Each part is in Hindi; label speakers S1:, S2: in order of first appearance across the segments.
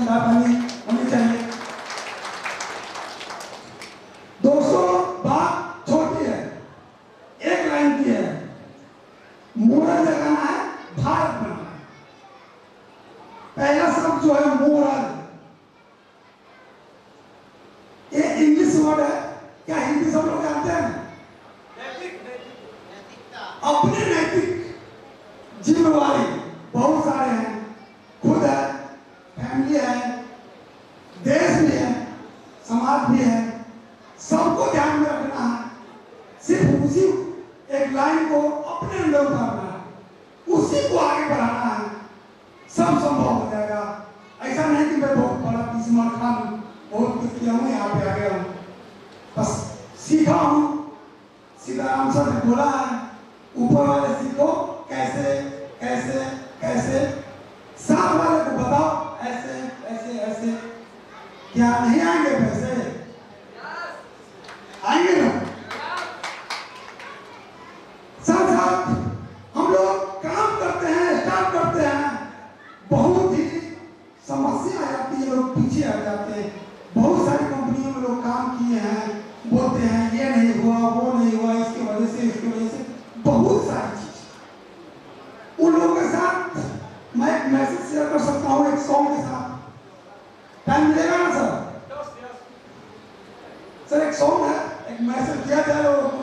S1: मेहरबानी होनी चाहिए। दोस्तों बात छोटी है, एक लाइन की है, मोरा जगाना है, भारत बनाना है। पहला शब्द जो है मोरल, ये इंग्लिश वर्ड है, क्या हिंदी सब लोग जानते हैं? अपने नैतिक जिम्मेवारी बहुत सारे हैं, खुद है, फैमिली है, देश भी है, समाज भी है, सबको ध्यान में रखना है। सिर्फ उसी एक लाइन को अपने अंदर उतारना है, उसी को आगे बढ़ाना है, सब संभव हो जाएगा। ऐसा नहीं कि मैं बहुत बड़ा किस्मर खान बहुत कुछ किया हूँ, यहाँ पे आ गया हूँ, बस सीखा हूँ। सीताराम सर ने बोला है, ऊपर वाले सीखो कैसे कैसे कैसे, साथ वाले को बताओ ऐसे ऐसे ऐसे। क्या नहीं आएंगे पैसे? आएंगे ना? साथ साथ हम लोग काम करते हैं, स्टार्ट करते हैं, बहुत ही समस्या आ जाती है, लोग पीछे आ जाते हैं। बहुत सारी कंपनियों में लोग काम किए हैं, बोलते हैं ये नहीं हुआ, वो नहीं हुआ, इसकी वजह से, इसकी वजह से, बहुत सारी चीज। उन लोगों के साथ मैं एक मैसेज शेयर कर सकता हूँ, एक सॉन्ग के साथ। टाइम मिलेगा ना सर? सर एक सॉन्ग है, एक मैसेज दिया जाए लोगों को।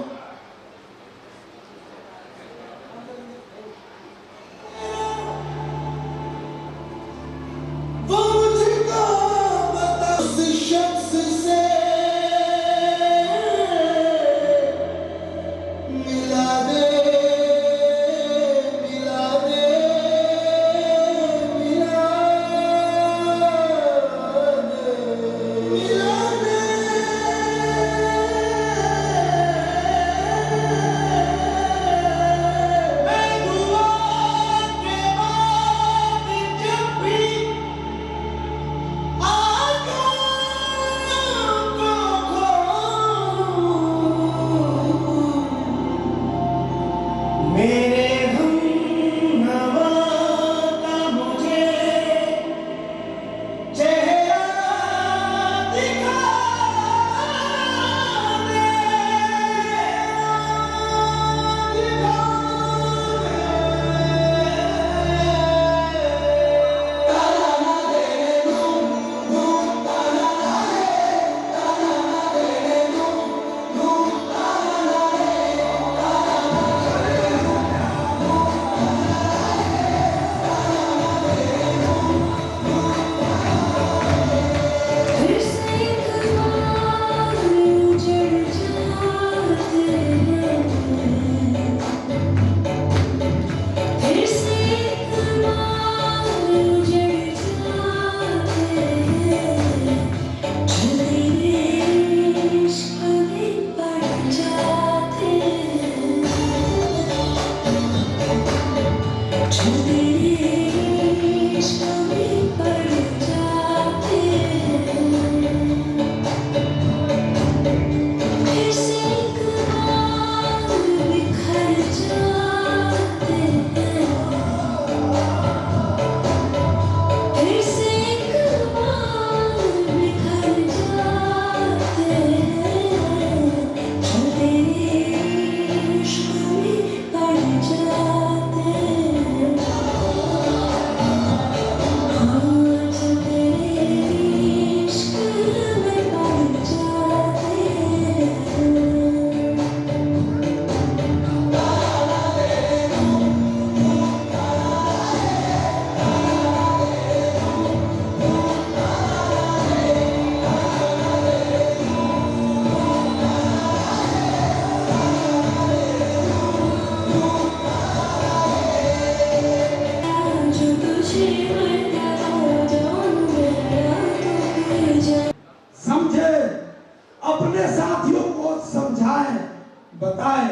S1: बताए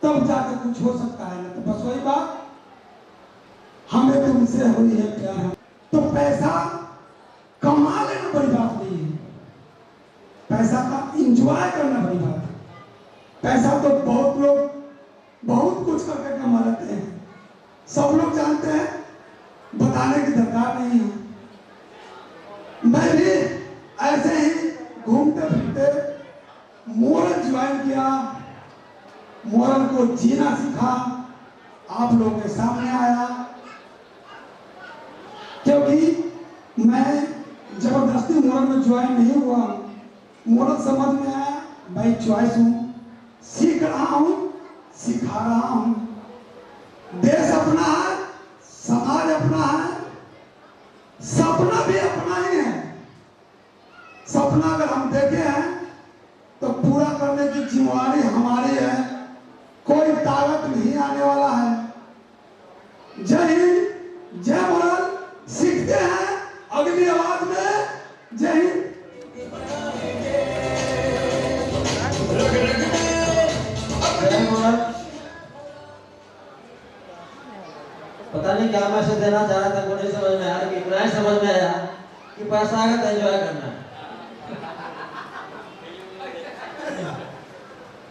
S1: तब जाके कुछ हो सकता है। ना तो बस वही बात, हमें तुमसे हुई है प्यार। तो पैसा कमा लेना बड़ी बात नहीं है, पैसा का इंजॉय करना बड़ी बात है। पैसा तो बहुत लोग बहुत कुछ करके कमा लेते हैं, सब लोग जानते हैं, बताने की दरकार नहीं है। मोरल को जीना सीखा, आप लोगों के सामने आया। क्योंकि मैं जबरदस्ती मोरल में ज्वाइन नहीं हुआ, मोरल समझ में आया, भाई चॉइस हूँ, सीख रहा हूँ, सिखा रहा हूँ। देश अपना है, समाज अपना है, सपना भी अपना ही है। सपना अगर हम देखे हैं तो पूरा करने की जिम्मेवारी हमारी है, कोई ताकत नहीं आने वाला है। जय हिंद, जय मोरल। सीखते हैं अगली आवाज में। जय हिंद।
S2: पता नहीं क्या मैसेज देना चाह रहा था, मुझे नहीं समझ में आया, लेकिन इतना ही समझ में आया कि पैसा आएगा तो एंजॉय करना है।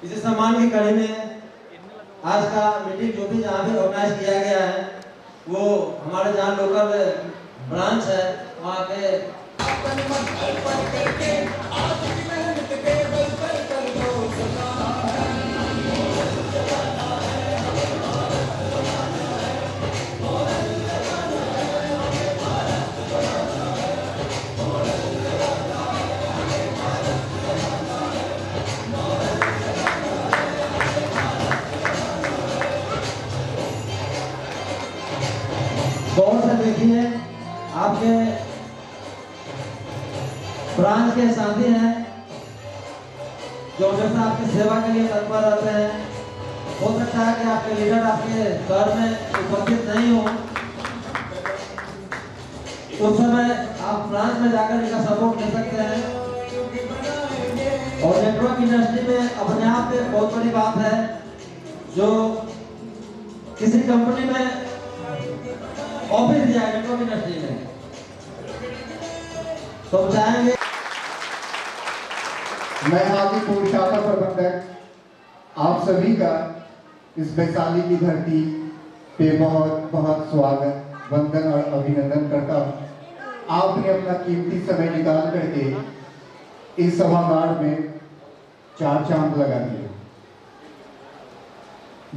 S2: इसी सम्मान की कड़ी में आज का मीटिंग जो भी जहाँ भी ऑर्गेनाइज किया गया है, वो हमारे जहाँ लोकल ब्रांच है वहाँ के गौर से देखिए, आपके ब्रांच के साथी हैं जो हमेशा आपकी सेवा के लिए तत्पर रहते हैं। हो सकता है कि आपके लीडर आपके घर में उपस्थित नहीं हो, उस समय आप ब्रांच में जाकर इनका सपोर्ट ले सकते हैं। और नेटवर्क इंडस्ट्री में अपने आप में बहुत बड़ी बात है, जो किसी कंपनी में ऑफिस दिया है नेटवर्क इंडस्ट्री में, तो चाहेंगे।
S3: मैं हाजीपुर शाखा प्रबंधक आप सभी का इस वैशाली की धरती पे बहुत बहुत स्वागत, वंदन और अभिनंदन करता हूँ। आपने अपना कीमती समय निकाल करके इस सभागार में 4 चांद लगा दिए।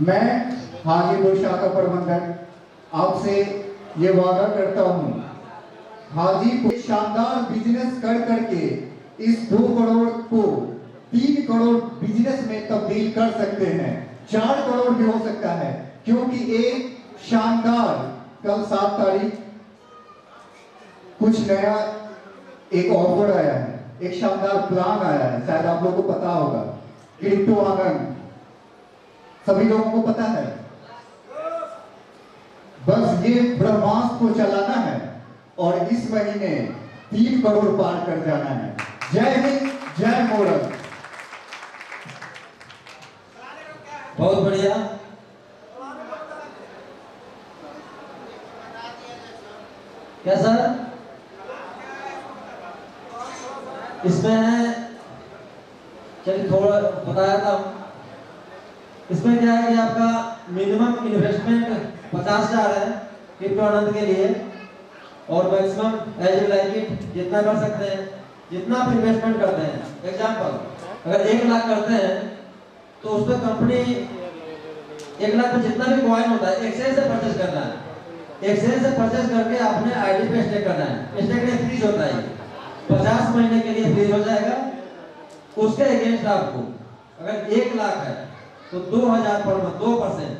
S3: मैं हाजीपुर शाखा प्रबंधक आपसे ये वादा करता हूँ, हाजीपुर शानदार बिजनेस कर करके इस 2 करोड़ को 3 करोड़ बिजनेस में तब्दील कर सकते हैं, 4 करोड़ भी हो सकता है। क्योंकि एक शानदार कल 7 तारीख कुछ नया एक ऑफर आया है, एक शानदार प्लान आया है, शायद आप लोगों को पता होगा, क्रिप्टो आनंद, सभी लोगों को पता है। बस ये ब्रह्मास्त्र को चलाना है और इस महीने 3 करोड़ पार कर जाना है। जय हिंद, जय मोरल।
S2: बहुत बढ़िया। क्या सर इसमें है, चलिए थोड़ा बताया था। इसमें क्या है कि आपका मिनिमम इन्वेस्टमेंट 50,000 है क्रिप्टो आनंद के लिए, और maximum age you like it जितना कर सकते हैं, जितना आप इन्वेस्टमेंट करते हैं। एग्जांपल अगर 1 लाख करते हैं तो उस पर कंपनी 1 लाख में जितना भी कॉइन होता है एक्सचेंज से परचेज करना है। एक्सचेंज से परचेज करके अपने आईडी पे स्टेक करना है। स्टेक में फ्रीज होता है, 50 महीने के लिए फ्रीज हो जाएगा। उसके अगेंस्ट आपको अगर 1 लाख है तो 2,000 पर मंथ 2%,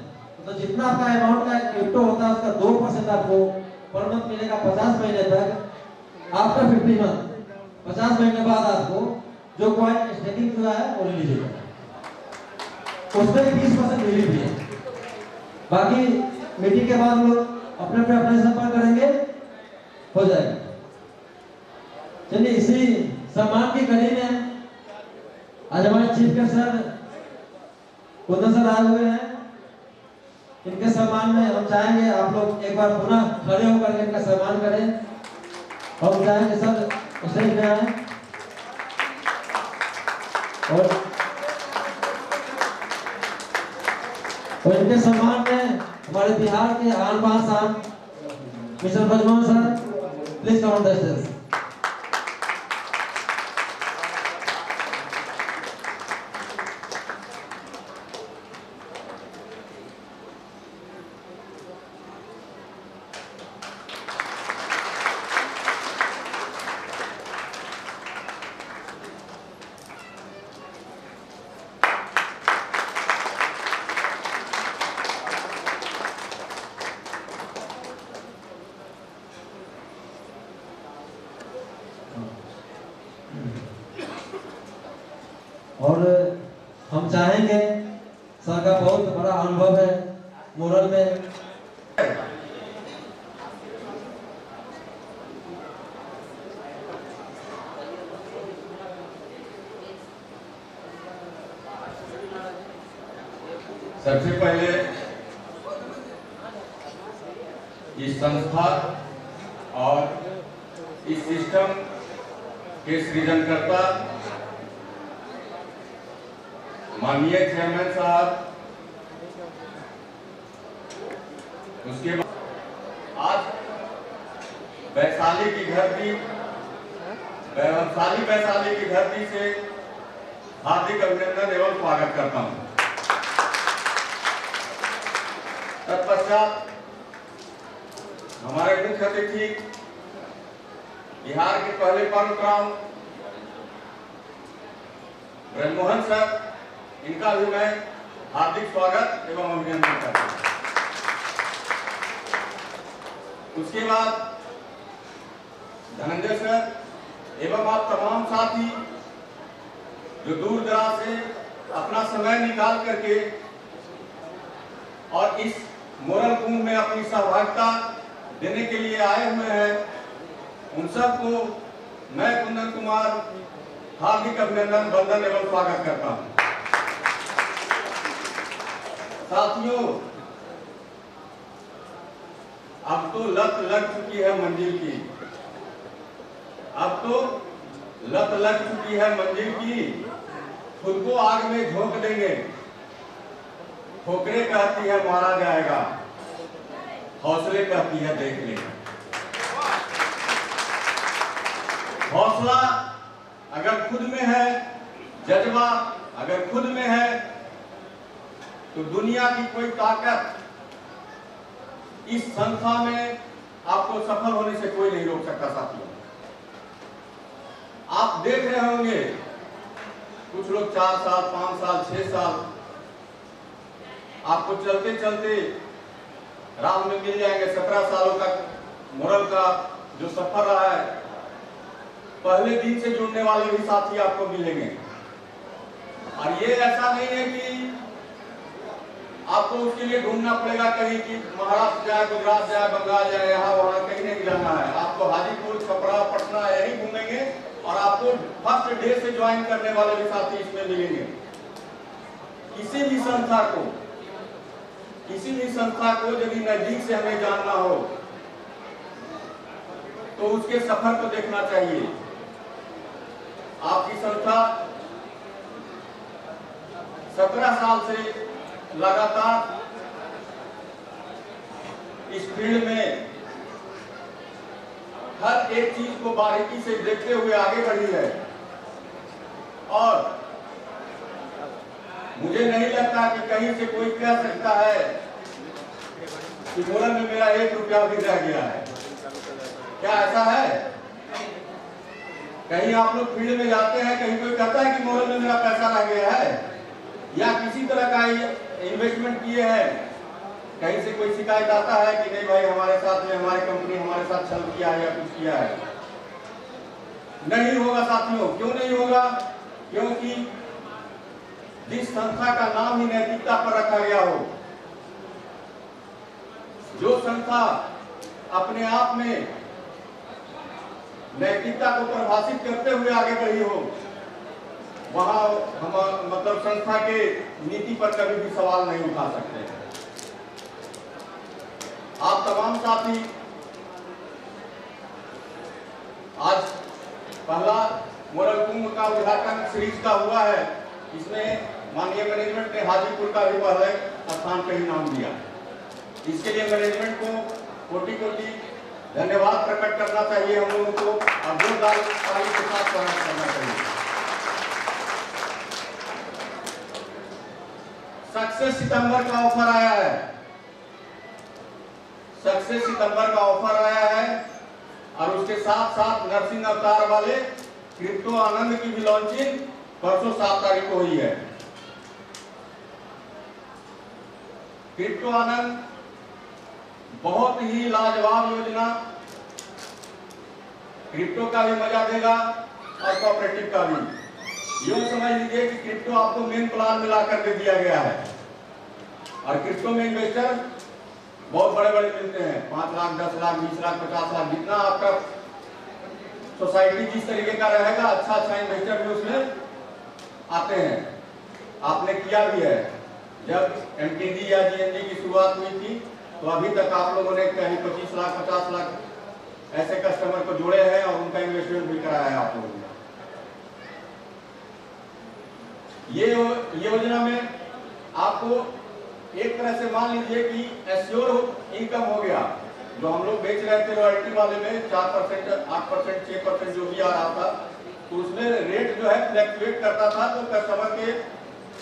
S2: तो जितना आपका अमाउंट का क्रिप्टो होता है उसका 2% आपको पर मंथ मिलेगा 50 महीने तक। आफ्टर 50 मंथ 50 महीने बाद आपको जो कॉइन स्टेकिंग हुआ है वो रिलीज होगा, उसमें 20% रिलीज भी है। बाकी मीटिंग के बाद लोग अपने संपर्क करेंगे, हो जाएगा। चलिए इसी सम्मान की कड़ी में आज हमारे chief guest sir Kundan sir आए हुए हैं। इनके सम्मान में हम चाहेंगे आप लोग एक बार पुनः खड़े होकर इनका सम्मान करें, और चाहेंगे सर स्टेज में आए और इनके सम्मान में हमारे बिहार के आन बान शान mister Brijmohan sir, please come on the stage. चाहेंगे, सर का बहुत बड़ा अनुभव है मोरल में।
S4: सबसे पहले इस संस्था और इस सिस्टम के सृजनकर्ता माननीय चेयरमैन साहब, उसके बाद आज वैशाली की धरती से हार्दिक अभिनंदन एवं स्वागत करता हूं। तत्पश्चात हमारे मुख्य अतिथि बिहार के पहले परमक्राम ब्रजमोहन सर, इनका भी मैं हार्दिक स्वागत एवं अभिनंदन करता हूं। उसके बाद धनंजय सर एवं आप तमाम साथी जो दूर दराज से अपना समय निकाल करके और इस मोरल कुंभ में अपनी सहभागिता देने के लिए आए हुए हैं, उन सबको मैं कुंदन कुमार हार्दिक अभिनंदन, वंदन एवं स्वागत करता हूं। साथियों, अब तो लत लग चुकी है मंजिल की, खुद को आग में झोंक देंगे। ठोकरे कहती है मारा जाएगा, हौसले कहती है देख लेंगे। हौसला अगर खुद में है, जज्बा अगर खुद में है, तो दुनिया की कोई ताकत इस संस्था में आपको सफल होने से कोई नहीं रोक सकता। साथियों, आप देख रहे होंगे कुछ लोग 4 साल, 5 साल, 6 साल आपको चलते चलते राह में मिल जाएंगे। 17 सालों का मोरल का जो सफर रहा है, पहले दिन से जुड़ने वाले भी साथी आपको मिलेंगे। और ये ऐसा नहीं है कि आपको उसके लिए ढूंढना पड़ेगा कहीं कि महाराष्ट्र जाए, गुजरात जाए, बंगाल जाए, यहाँ वहां कहीं नहीं जाना है। आपको हाजीपुर, छपरा, पटना यही घूमेंगे और आपको फर्स्ट डे से ज्वाइन करने वाले भी साथी इसमें मिलेंगे। किसी भी संस्था को यदि नजदीक से हमें जानना हो तो उसके सफर को देखना चाहिए। आपकी संस्था 17 साल से लगातार इस फील्ड में हर एक चीज को बारीकी से देखते हुए आगे बढ़ी है और मुझे नहीं लगता कि कहीं से कोई कह सकता है कि मोरल में मेरा 1 रुपया भी रह गया है। क्या ऐसा है? कहीं आप लोग फील्ड में जाते हैं, कहीं कोई कहता है कि मोरल में मेरा पैसा रह गया है या किसी तरह का इन्वेस्टमेंट किए हैं, कहीं से कोई शिकायत आता है कि नहीं भाई हमारे साथ में हमारी कंपनी हमारे साथ छल किया है या कुछ किया है? नहीं होगा साथियों। क्यों नहीं होगा? क्योंकि जिस संस्था का नाम ही नैतिकता पर रखा गया हो, जो संस्था अपने आप में नैतिकता को परिभाषित करते हुए आगे बढ़ी हो, वहां हम मतलब संस्था के नीति पर कभी भी सवाल नहीं उठा सकते। आप तमाम साथी आज पहला मोरल कुंभ का उद्घाटन सीरीज का हुआ है। इसमें माननीय मैनेजमेंट ने हाजीपुर का भी पहले स्थान पे ही नाम दिया। इसके लिए मैनेजमेंट को कोटि कोटि धन्यवाद प्रकट करना चाहिए हम लोगों को और जोरदार ताली के साथ स्वागत करना चाहिए। सक्सेस सितंबर का ऑफर आया है, और उसके साथ साथ नरसिंह अवतार वाले क्रिप्टो आनंद की भी लॉन्चिंग परसों 7 तारीख को हुई है। क्रिप्टो आनंद बहुत ही लाजवाब योजना, क्रिप्टो का भी मजा देगा और कोऑपरेटिव का भी। यूं समझ लीजिए कि क्रिप्टो आपको मेन प्लान में ला करके दिया गया है, और क्रिप्टो में इन्वेस्टर बहुत बड़े बड़े मिलते हैं, 5 लाख 10 लाख 20 लाख 50 लाख, जितना आपका सोसाइटी जिस तरीके का रहेगा, अच्छा इन्वेस्टर भी उसमें आते हैं। आपने किया भी है। जब MTD या GNG की शुरुआत हुई थी तो अभी तक आप लोगों ने कहीं 25 लाख 50 लाख ऐसे कस्टमर को जोड़े हैं और उनका इन्वेस्टमेंट भी कराया है आप लोगों ने। ये योजना में आपको एक तरह से मान लीजिए कि एश्योर इनकम हो गया। जो हम लोग बेच रहे थे रॉयल्टी वाले में 4%, 8%, 6% जो भी आ रहा था, तो उसमें रेट जो है फ्लैक्चुएट करता था, तो कस्टमर के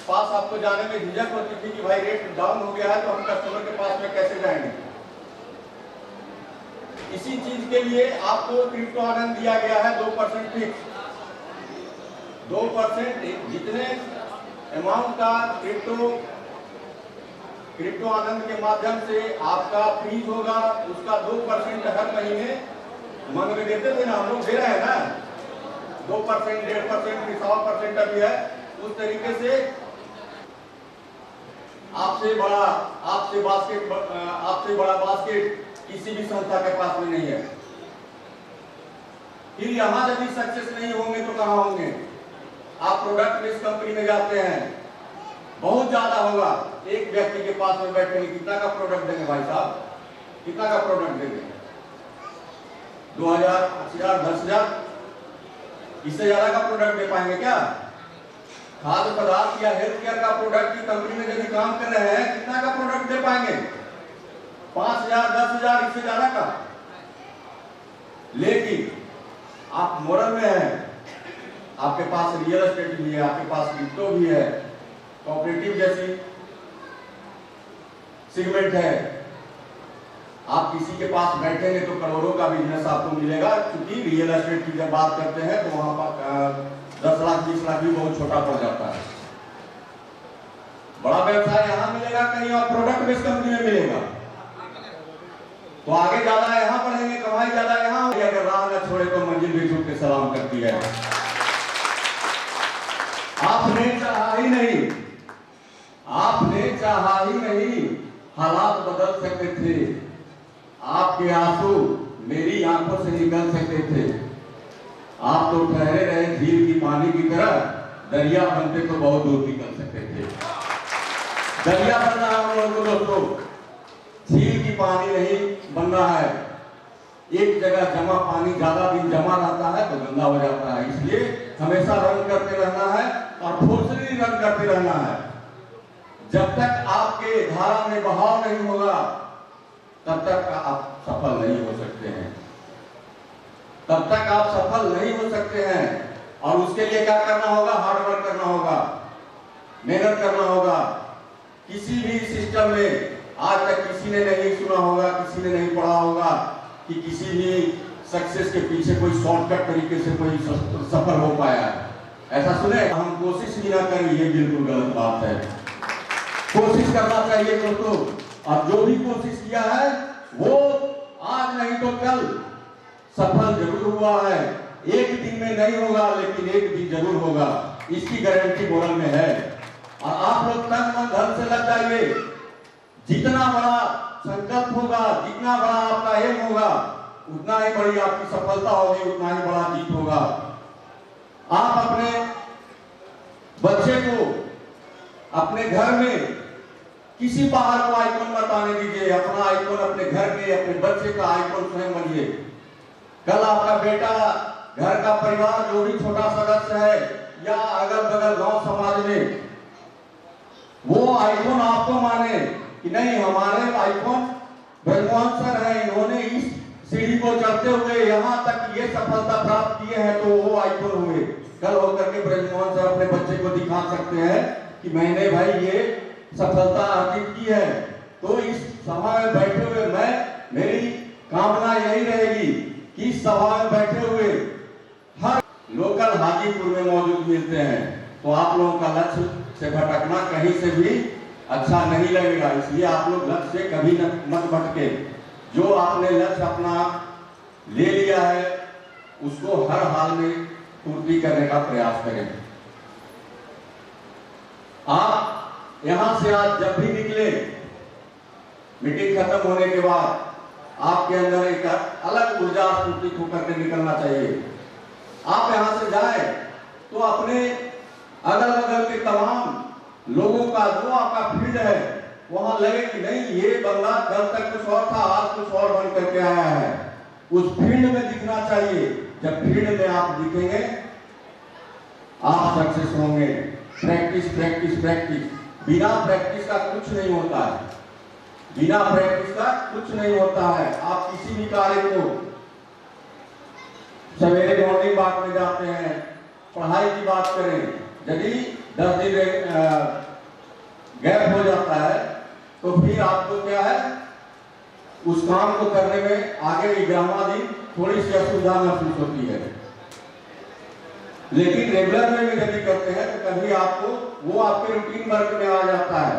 S4: पास आपको जाने में झिझक होती थी कि भाई रेट डाउन हो गया है तो हम कस्टमर के पास में कैसे जाएंगे। इसी चीज के लिए आपको क्रिप्टो आनंद दिया गया है 2% फिक्स। 2% जितने अमाउंट का क्रिप्टो आनंद के माध्यम से आपका फ्रीज होगा, उसका 2% हर महीने मन में देते थे ना, हम लोग दे रहे हैं ना, 2%, 1.5%, 100% अभी है। उस तरीके से आपसे बड़ा बास्केट किसी भी संस्था के पास में नहीं है। फिर यहां यदि सक्सेस नहीं होंगे तो कहां होंगे? आप प्रोडक्ट बेस्ड कंपनी में जाते हैं, बहुत ज्यादा होगा। एक व्यक्ति के पास में बैठेंगे, कितना का प्रोडक्ट देंगे भाई साहब? कितना का प्रोडक्ट देंगे? 2000, 5000, 10,000, इससे ज्यादा का प्रोडक्ट दे पाएंगे क्या? खाद्य पदार्थ या हेल्थ केयर का प्रोडक्ट की कंपनी में यदि काम कर रहे हैं, कितना का प्रोडक्ट दे पाएंगे? 5,000, 10,000, इससे ज्यादा का। लेकिन आप मोरल में हैं, आपके पास रियल एस्टेट भी है, आपके पास क्रिप्टो भी है, कोऑपरेटिव जैसी सेगमेंट है, आप किसी के पास बैठेंगे तो करोड़ों का बिजनेस आपको मिलेगा। क्योंकि रियल एस्टेट की जब बात करते हैं तो वहां पर 10 लाख 20 लाख भी बहुत छोटा पड़ जाता है। बड़ा व्यवसाय यहां मिलेगा कहीं और प्रोडक्ट बेस्ड कंपनी में मिलेगा, तो आगे ज्यादा यहां बढ़ेंगे, कमाई ज्यादा यहां होगी। अगर राह न छोड़े तो मंजिल भी छूट के सलाम करती है। आपने चाहा ही नहीं, हालात बदल सकते थे। आपके आंसू मेरी आंखों से निकल सकते थे। आप तो ठहरे रहे झील की पानी की तरह, दरिया बनते तो बहुत दूर निकल सकते थे। दरिया बनना है हम लोगों को दोस्तों, झील की पानी नहीं बनना है। एक जगह जमा पानी ज्यादा दिन जमा रहता है तो गंदा हो जाता है। इसलिए हमेशा रन करते रहना है और फोर्सली रन करते रहना है। जब तक आपके धारा में बहाव नहीं होगा तब तक आप सफल नहीं हो सकते हैं, तब तक आप सफल नहीं हो सकते हैं। और उसके लिए क्या करना होगा? हार्ड वर्क करना होगा, मेहनत करना होगा। किसी भी सिस्टम में आज तक किसी ने नहीं सुना होगा, किसी ने नहीं पढ़ा होगा कि किसी भी सक्सेस के पीछे कोई शॉर्टकट तरीके से कोई सफल हो पाया है। ऐसा सुने? हम कोशिश भी ना करें, ये बिल्कुल गलत बात है। कोशिश करना चाहिए दोस्तों, और जो भी कोशिश किया है वो आज नहीं तो कल सफल जरूर हुआ है। एक दिन में नहीं होगा लेकिन एक दिन जरूर होगा, इसकी गारंटी मोरल में है। और आप लोग तन मन धन से लग जाइए। जितना बड़ा संकल्प होगा, जितना बड़ा आपका एम होगा, उतना ही बड़ी आपकी सफलता होगी, उतना ही बड़ा जीत होगा। आप अपने बच्चे को अपने घर में किसी बाहर को आइकॉन मत आने दीजिए। अपना आइकॉन अपने घर के, अपने बच्चे का आइकॉन स्वयं बनिए। कल आपका बेटा, घर का परिवार जो भी छोटा सदस्य है या अगल बगल गांव समाज में, वो आइकॉन आपको माने कि नहीं हमारे आइकॉन ब्रह्मोहन सर है, इन्होंने इस सीढ़ी को चढ़ते हुए यहाँ तक ये सफलता प्राप्त किए हैं, तो वो आइकॉन हुए। कल होकर के ब्रह्मोहन सर अपने बच्चे को दिखा सकते हैं कि मैंने भाई ये सफलता अर्जित की है। तो इस सभा में बैठे हुए मेरी कामना यही रहेगी कि इस सभा में बैठे हुए हर लोकल हाजीपुर में मौजूद मिलते हैं, तो आप लोगों का लक्ष्य से भटकना कहीं से भी अच्छा नहीं लगेगा। इसलिए आप लोग लक्ष्य से कभी मत भटके। जो आपने लक्ष्य अपना ले लिया है उसको हर हाल में पूर्ति करने का प्रयास करें। आप यहां से आज जब भी निकले, मीटिंग खत्म होने के बाद आपके अंदर एक अलग ऊर्जा स्फूर्ति होकर के निकलना चाहिए। आप यहां से जाए तो अपने अगल बगल के तमाम लोगों का जो आपका फील्ड है वहां लगे कि नहीं, ये बंदा कल तक कुछ और था, आज कुछ और बन करके आया है। उस फील्ड में दिखना चाहिए। जब फील्ड में आप दिखेंगे आप सक्सेस होंगे। प्रैक्टिस प्रैक्टिस प्रैक्टिस, बिना प्रैक्टिस का कुछ नहीं होता है, बिना प्रैक्टिस का कुछ नहीं होता है। आप किसी भी कार्य को सवेरे मॉर्निंग वॉक में जाते हैं, पढ़ाई की बात करें, यदि 10 दिन गैप हो जाता है तो फिर आपको क्या है, उस काम को करने में आगे 11वां दिन थोड़ी सी असुविधा महसूस होती है। लेकिन रेगुलर में यदि करते हैं तो कभी आपको वो आपके रूटीन वर्क में आ जाता है।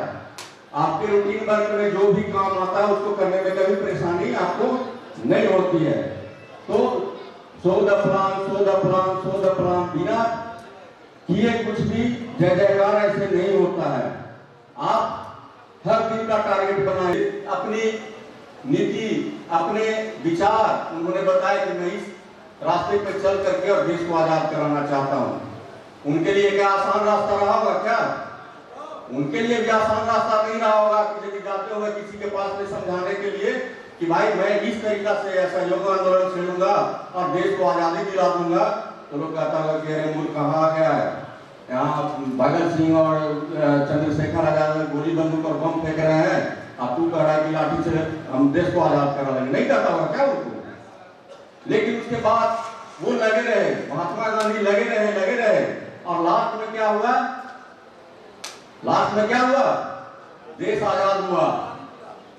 S4: आपके रूटीन वर्क में जो भी काम आता है उसको करने में कभी परेशानी आपको नहीं होती है। तो सो द प्लान बिना किए कुछ भी जय जयकार ऐसे नहीं होता है। आप हर दिन का टारगेट बनाए, अपनी नीति, अपने विचार उन्होंने बताया कि मैं इस रास्ते पे चल करके और देश को आजाद कराना चाहता हूं। उनके लिए क्या आसान रास्ता रहा होगा? क्या उनके लिए भी आसान रास्ता नहीं रहा होगा कि यदि जाते हुए किसी के पास में समझाने के लिए कि भाई मैं इस तरीका से असहयोग आंदोलन छेड़ूंगा और देश को आजादी दिला दूंगा, तो लोग कहता होगा कि अरे मूर्ख कहाँ आ गया है, यहाँ भगत सिंह और चंद्रशेखर आजाद गोली बंदूक और बम फेंक रहे हैं, अब तू कह रहा है कि लाठी से हम देश को आजाद करा लेंगे। नहीं कहता होगा क्या उनको? लेकिन उसके बाद वो लगे रहे, महात्मा गांधी लगे रहे और लास्ट में क्या हुआ? देश आजाद हुआ।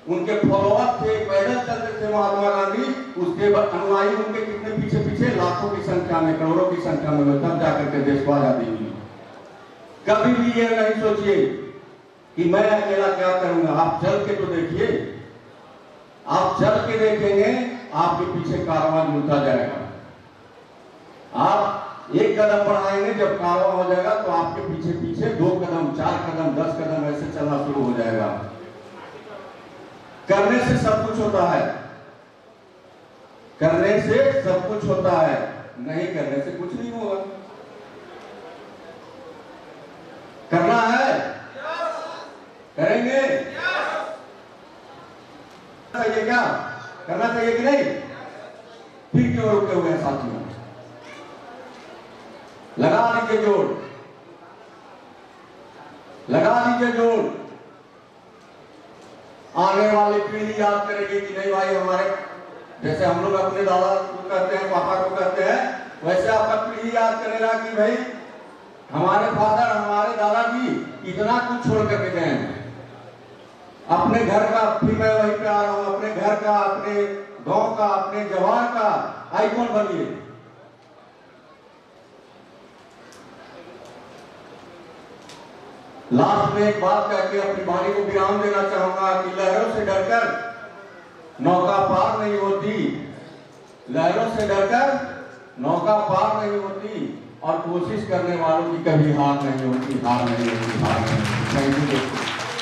S4: उनके फॉलोअर थे, पैदल चलते थे महात्मा गांधी, उसके अनुयायी उनके कितने पीछे लाखों की संख्या में, करोड़ों की संख्या में, तब जाकर के देश को आजादी हुई। कभी भी ये नहीं सोचिए कि मैं अकेला क्या करूंगा। आप चल के तो देखिए, आप चल के देखेंगे आपके पीछे कारवां जुड़ता जाएगा। आप एक कदम बढ़ाएंगे, जब कारवां हो जाएगा तो आपके पीछे 2 कदम, 4 कदम, 10 कदम ऐसे चलना शुरू हो जाएगा। करने से सब कुछ होता है, करने से सब कुछ होता है, नहीं करने से कुछ नहीं होगा। करना है, करेंगे, चाहिए क्या? करना चाहिए कि नहीं? फिर क्यों रुके हुए हैं साथियों? लगा लीजिए जोड़, लगा लीजिए जोड़। आने वाली पीढ़ी याद करेगी कि नहीं भाई, हमारे जैसे हम लोग अपने दादा को कहते हैं, पापा को कहते हैं, वैसे आपका पीढ़ी याद करेगा कि भाई हमारे फादर, हमारे दादाजी इतना कुछ छोड़ करके गए हैं। अपने घर का, फिर मैं वहीं पे आ रहा हूं, अपने घर का, अपने गांव का, अपने जवान का आइकॉन बनिए। लास्ट में एक बात कह के अपनी वाणी को विराम देना चाहूंगा कि लहरों से डरकर नौका पार नहीं होती, लहरों से डरकर नौका पार नहीं होती, और कोशिश करने वालों की कभी हार नहीं होती, हार नहीं होती, हार नहीं होती। Thank you.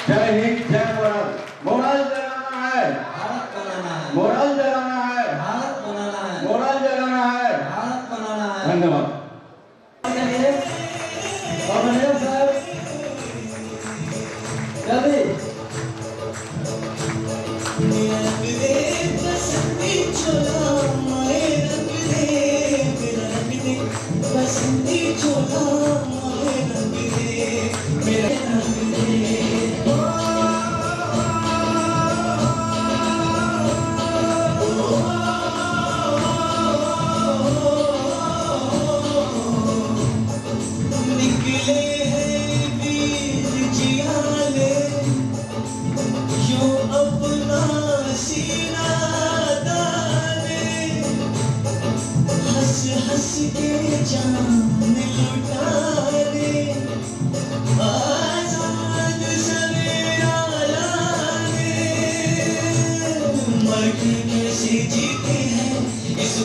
S4: जय हिंद, जय भारत। मोरल जगाना है,
S2: भारत बनाना है,
S4: मोरल जगाना है,
S2: भारत बनाना है,
S4: मोरल जगाना है,
S2: भारत बनाना है।
S4: धन्यवाद।
S2: जल्दी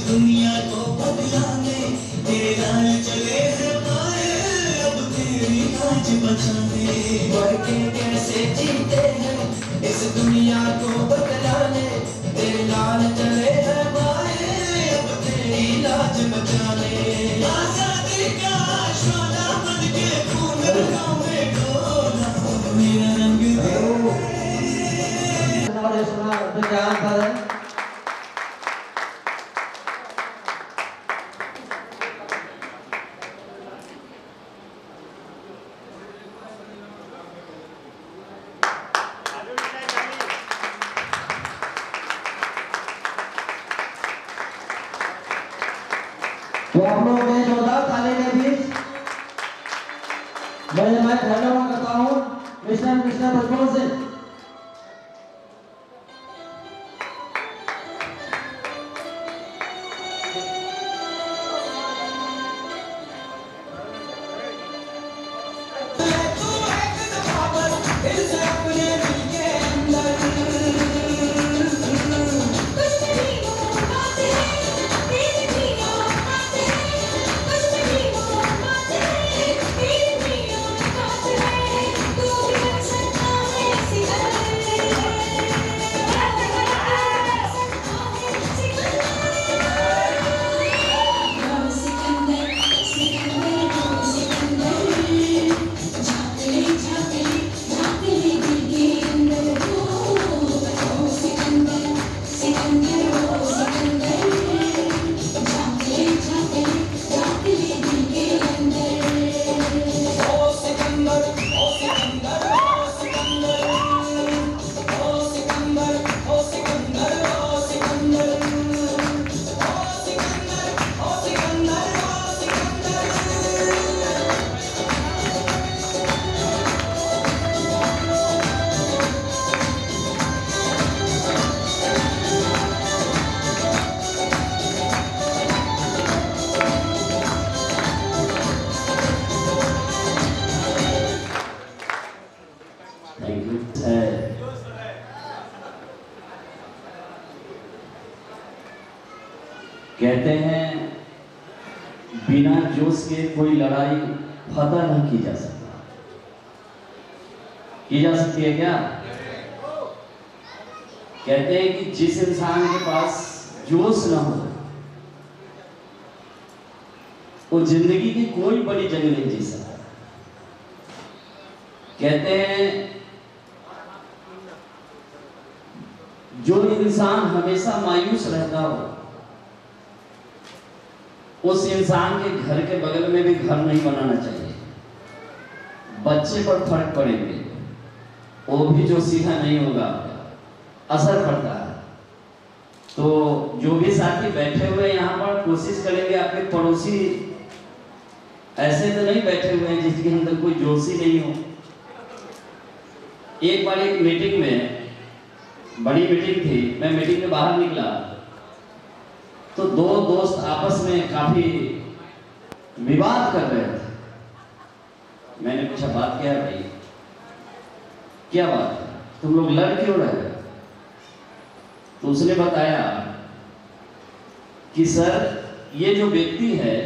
S5: दुनिया को बदलाने तेरे लाल चले हैं माए, अब तेरी आज बचाने। चलते हैं इस दुनिया को बदलाने, तेरे लाल चले हैं बाहें अब तेरी लाज बचाने। आजादी का शोला बन के खून रंगों में डोला, मेरा रंग
S2: और ये सुना विज्ञान पर है। तो आप लोग के जोरदार ताली के बीच मैं धन्यवाद करता हूँ मिस्टर बचपन से।
S6: कहते हैं बिना जोश के कोई लड़ाई फतह नहीं की जा सकती। की जा सकती है क्या? कहते हैं कि जिस इंसान के पास जोश ना हो वो जिंदगी की कोई बड़ी जंग नहीं जी सकता। कहते हैं जो इंसान हमेशा मायूस रहता हो उस इंसान के घर के बगल में भी घर नहीं बनाना चाहिए। बच्चे पर फर्क पड़ेंगे, वो भी जो सीधा नहीं होगा असर पड़ता है। तो जो भी साथी बैठे हुए यहाँ पर कोशिश करेंगे आपके पड़ोसी ऐसे तो नहीं बैठे हुए हैं जिसके अंदर कोई जोश ही नहीं हो। एक बार एक मीटिंग में, बड़ी मीटिंग थी, मैं मीटिंग में बाहर निकला तो दो दोस्त आपस में काफी विवाद कर रहे थे। मैंने पूछा बात क्या है भाई, क्या बात है, तुम लोग लड़ क्यों रहे हो? तो उसने बताया कि सर ये जो व्यक्ति है